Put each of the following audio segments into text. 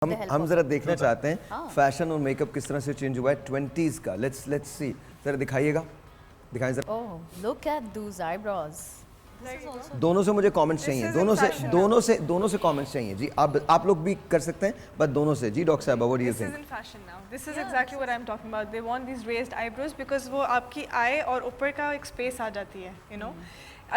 हम जरा देखना चाहते हैं फैशन और मेकअप किस तरह से चेंज हुआ है 20s का। लेट्स सी, जरा दिखाइएगा, दिखाएं जरा। Oh, look at those eyebrows. दोनों से मुझे कमेंट्स चाहिए, दोनों से कमेंट्स चाहिए जी। आप लोग भी कर सकते हैं, बट दोनों से जी। डॉक्टर साहब, what do you think? This is in fashion now. This is exactly what I'm talking about. They want these raised eyebrows because वो आपकी eye और ऊपर का एक space आ जाती है, you know.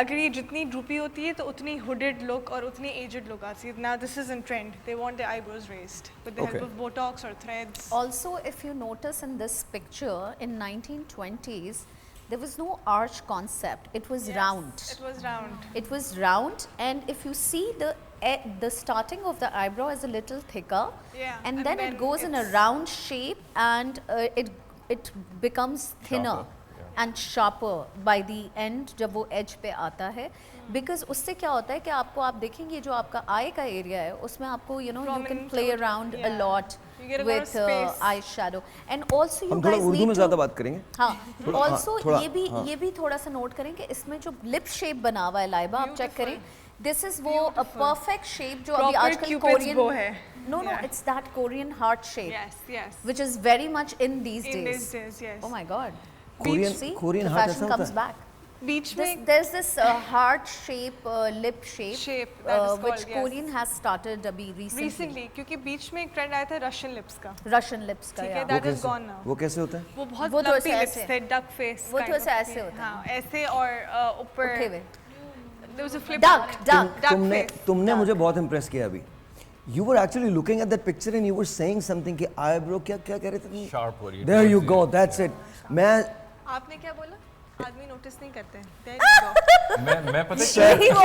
अगर ये जितनी droopy होती है तो उतनी hooded look और उतनी aged look आती है. Now this is in trend. They want the eyebrows raised with the help of Botox or threads. Also, if you notice in this picture, in 1920s, there was no arch concept. It was round. It was round. It was round, and if you see the starting of the eyebrow is a little thicker, and then it goes in a round shape, and it becomes thinner and sharper by the end जब वो edge पे आता है, because उससे क्या होता है कि आप देखेंगे जो आपका eye का area है उसमें आपको you can play around a lot with eyeshadow, and also you guys Urdu need में ज़्यादा बात करेंगे। हाँ, also ये भी थोड़ा सा नोट करें कि इसमें जो lip shape बना हुआ है लाइबा, आप चेक करें, this is वो a perfect shape जो अभी आजकल Korean No, it's that Korean heart shape. Yes. Which is very much in these days. In these days, yes. Oh my God. Korean the heart fashion comes back. बीच में There's this heart shape, lip shape, that is which called, Korean has started अभी recently. क्योंकि बीच में एक trend आया था Russian lips का. Russian lips का, ठीक है, yeah. that is gone now. वो कैसे होता है? वो बहुत वो थोड़े से lumpy lips ऐसे। थे, duck face. वो kind थोड़े of से थे। ऐसे होते हैं। हाँ, ऐसे और ऊपर. उठे हुए। There was a flip. Duck face. तुमने मुझे बहुत इम्प्रेस किया अभी। You were actually looking at that picture and you were saying something कि eyebrow क्या कह रहे थे? Sharp हो रही है। There you go, that's it. आपने क्या बोला? आदमी नोटिस नहीं करते हैं। There you go. मैं पता यही वो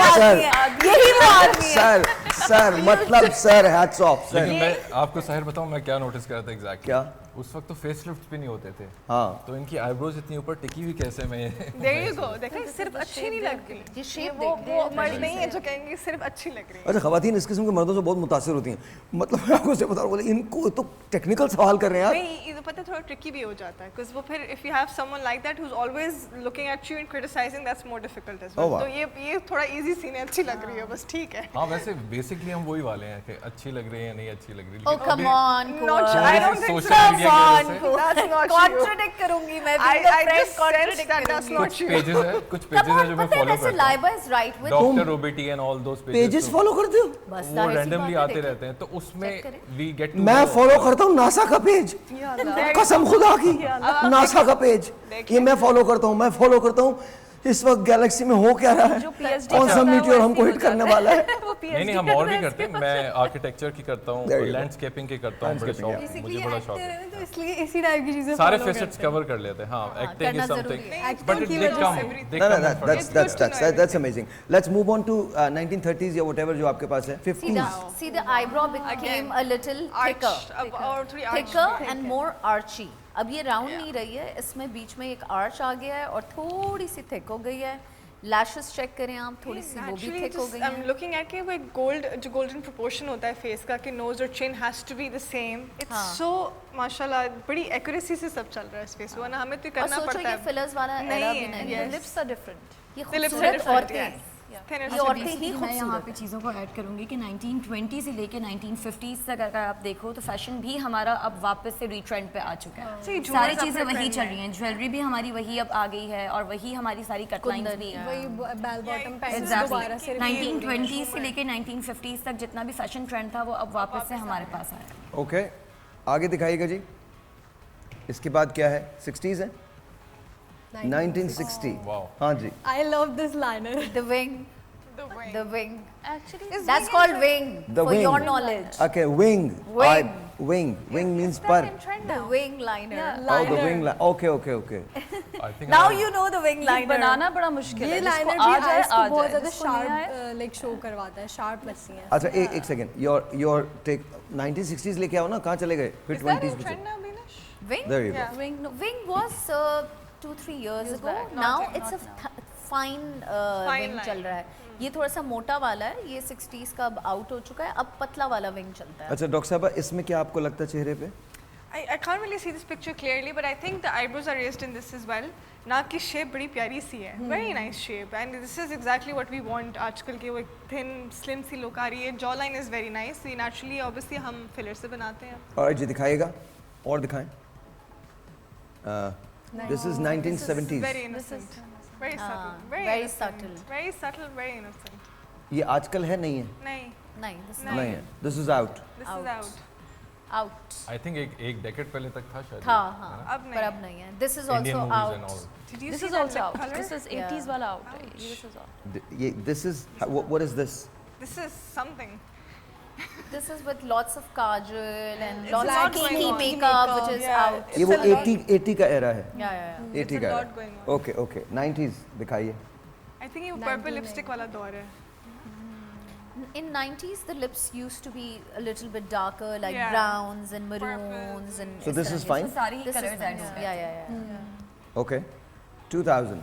आदमी है। सर मतलब सर hats off सर। लेकिन मैं आपको सहर बताऊं मैं क्या नोटिस कर रहा था एग्जैक्टली। क्या? उस वक्त तो फेस लिफ्ट भी नहीं होते थे। हाँ। तो इनकी आईब्रोज इतनी ऊपर टिकी हुई कैसे मैं There you go. देखो सिर्फ अच्छी नहीं लग रही। ये shape वो मर्द नहीं है जो कहेंगे सिर्फ अच्छी लग रही है। अच्छा, खवातीन इस किस्म के मर्दों से बहुत मुतासिर होती हैं। मतलब मैं आपको बता रहा हूँ, इनको तो टेक्निकल सवाल कर रहे हैं नहीं, ये तो पता है थोड़ा ट्रिकी भी हो जाता है because वो फिर if you have someone like that who's always looking at you and criticizing, that's more difficult as well. तो ये थोड़ा easy scene है, अच्छी लग रही है बस, ठीक है। हाँ, वैसे बेसिकली हम वही वाले हैं कि अच्छी लग रही है या नहीं अच्छी लग रही है। Oh come on, Not sure. I don't think so. Social media की वजह से That's not Contradict करूंगी मैं। I just sense that that's not true. कुछ पेजेस हैं जो मैं फॉलो करता हूँ। Laiba is right with doctor OBT and all those pages follow करते हो? बस वो रैंडमली आते रहते हैं तो उसमें वी गेट टू मैं फॉलो करता हूँ नासा का पेज, कसम खुदा की, नासा का पेज ये मैं फॉलो करता हूँ। इस वक्त गैलेक्सी में हो क्या रहा है, कौन सा मीटियोर हमको हिट करने वाला है? नहीं हम और भी करते हैं। मैं आर्किटेक्चर की करता हूँ, लैंडस्केपिंग की करता हूँ, बड़ा शौक है मुझे, बड़ा शौक है। तो इसलिए इसी टाइप की चीजें सारे फेसेट्स कवर कर लेते हैं। हाँ, acting is something but it they come. That's amazing. Let's move on to 1930s या whatever जो आपके पास है। 50s. See the eyebrow became a little thicker and more archy. अब ये राउंड नहीं रही है, इसमें बीच में एक आर्च आ गया है और थोड़ी सी थिक हो गई है। लैशेस चेक करें आप, थोड़ी सी वो भी थिक हो गई है। I'm looking at कि वो एक जो golden proportion होता है फेस का कि nose और chin has to be the same. It's so माशाल्लाह बड़ी एक्यूरेसी से सब चल रहा है इस फेस को, ना हमें तो करना पड़ता है। और सोचो ये फिलर्स वाला एरा भी नहीं है। Lips are different. ये खूबसूरत औरतें, ये औरतें ही मैं यहाँ पे खूबसूरत। चीज़ों को ऐड करूँगी कि 1920 से लेके 1950s तक अगर आप देखो तो फैशन भी हमारा अब वापस से रीट्रेंड पे आ चुका है। सारी चीज़ें वही चल रही हैं, ज्वेलरी भी हमारी वही अब आ गई है और वही हमारी सारी कटलाइंस भी वही बेल बॉटम पैंट्स एग्जैक्टली दोबारा से 1920s से लेके 1950s तक जितना भी फैशन ट्रेंड था वो अब वापस से हमारे पास आया। ओके, आगे दिखाइएगा जी। इसके बाद क्या है? 60s है, 1960। हाँ जी। I love this liner. The wing. Actually, that's called wing. The for wing. your knowledge. Okay, wing. Wing. Wing means per. The wing liner. Oh, the wing line. Okay. I think Now you know the wing liner. बनाना बड़ा मुश्किल ये है। Liner जिसको भी आ जाए eyes को आ बहुत जाए, ज्यादा जिसको नहीं आए शार्प लाइक शो करवाता है, शार्प लगती हैं। अच्छा एक सेकंड, योर टेक 1960s लेके आओ ना, कहाँ चले गए? फिर 20s में चले। Wing? There you go. Wing was 2-3 years ago. Now it's a fine wing चल रहा है। ये थोड़ा सा मोटा वाला है, ये 60s का अब आउट हो चुका है, अब पतला वाला विंग चलता है। अच्छा डॉक्टर साहब, इसमें क्या आपको लगता है चेहरे पे? I can't really see this picture clearly, but I think the eyebrows are raised in this as well. नाक की shape बड़ी प्यारी सी है, very nice shape, and this is exactly what we want. आजकल के वो एक thin, slim सी look आ रही है. Jawline is very nice. So naturally, obviously हम filler से बनाते हैं. और जी दिखाएगा, और दिखाएं. This is 1970s. Very innocent, very subtle, very innocent. subtle. Very subtle, very innocent. ये आजकल है नहीं है? नहीं, नहीं, this is नहीं. नहीं है. This is out. this is out. out. I think एक decade पहले तक था शायद. था, है हाँ. ना? अब पर नहीं. अब नहीं है. This is Indian also movies and out. all. Did you This see is that also lip out. color? This is 80s Yeah. wala out. This is out. This is what is this? This is something. This is with lots of kajal and It's lots not of going kinky on. makeup, which is Yeah, out. ये वो It's a lot. 80 का era है. Yeah, yeah, yeah. 80 It's a का lot era. going on. Okay, okay. 90s दिखाइए. I think ये purple lipstick वाला दौर है. In 90s, the lips used to be a little bit darker, like Yeah. browns and Purples maroons and. So this is तो fine. सारी ही This is colours nice. Add हो Yeah, yeah, yeah. Okay. 2000.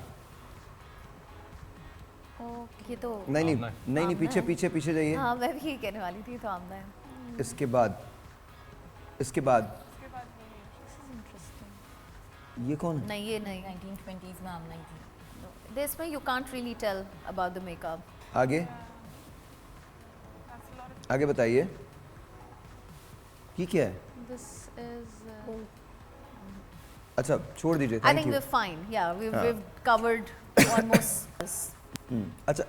ये तो. नहीं आमना है. नहीं पीछे पीछे पीछे जाइए. हाँ, मैं भी ये कहने वाली थी, तो आमना है. इसके बाद ये कौन है? नहीं, ये नहीं. 1920s में आमना ही थी. This way you can't really tell about the makeup. आगे आगे बताइए. ये क्या है? This is. अच्छा छोड़ दीजिए. I thank think you. we're fine. Yeah, हाँ. we've covered almost. अच्छा